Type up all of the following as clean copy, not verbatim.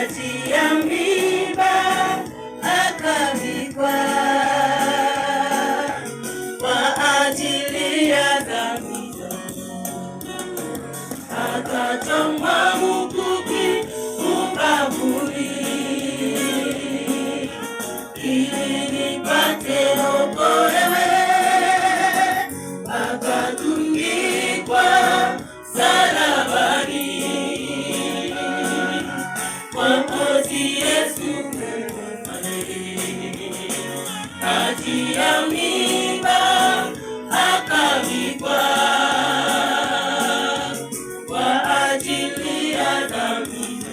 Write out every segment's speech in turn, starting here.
kati ya miiba akavikwa kwa ajili ya dhambi zangu, akachomwa mkuki ubavuni ili nipate okolewe, akatundikwa msalabani. Mwokozi Yesu kati ya miiba akavikwa kwa ajili ya dhambi,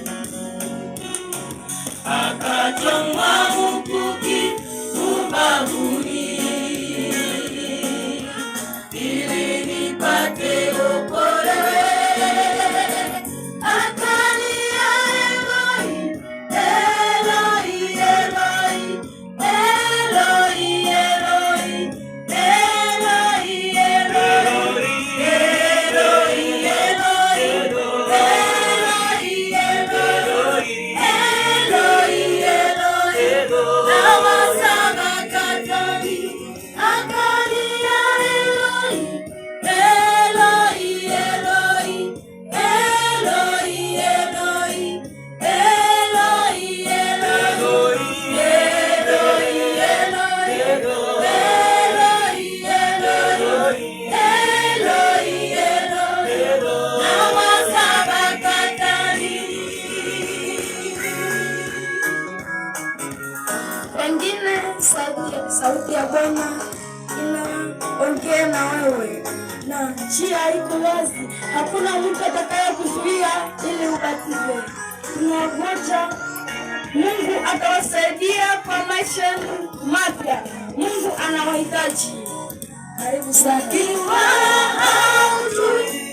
akachomwa mkuki ubavuni ili nipate okolewe. Pengine sauti ya Bwana inaongea na wewe na njia iko wazi, hakuna mtu atakaye kuzuia ili ubatizwe. Tunangoja Mungu atawasaidia kwa maisha mapya. Mungu anawahitaji. Karibu sana.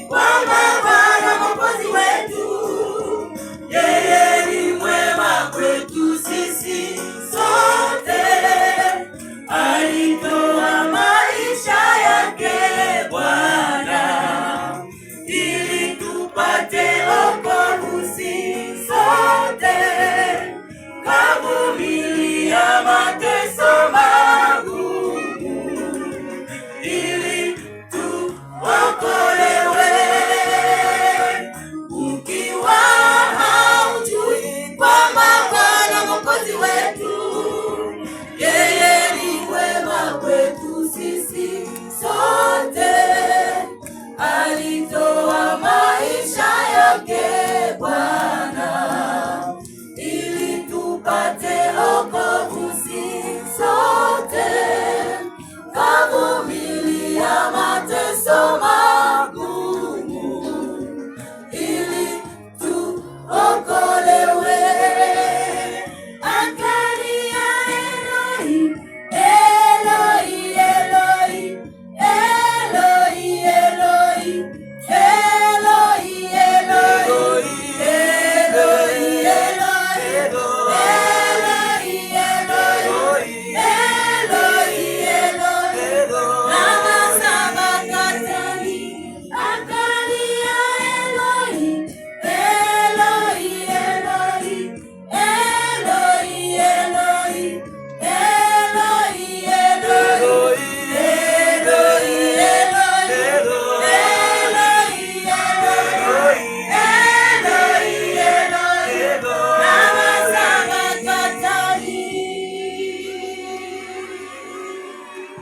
Bwana Mwokozi wetu, yeye ni mwema kwetu sisi sote, alitoa maisha yake Bwana ili tupate wokovu sisi sote, kavumilia mateso magumu ili tuokolewe. Ukiwa haujui kwamba Bwana Mwokozi wetu, yeye ni mwema kwetu sisi sote, alitoa maisha yake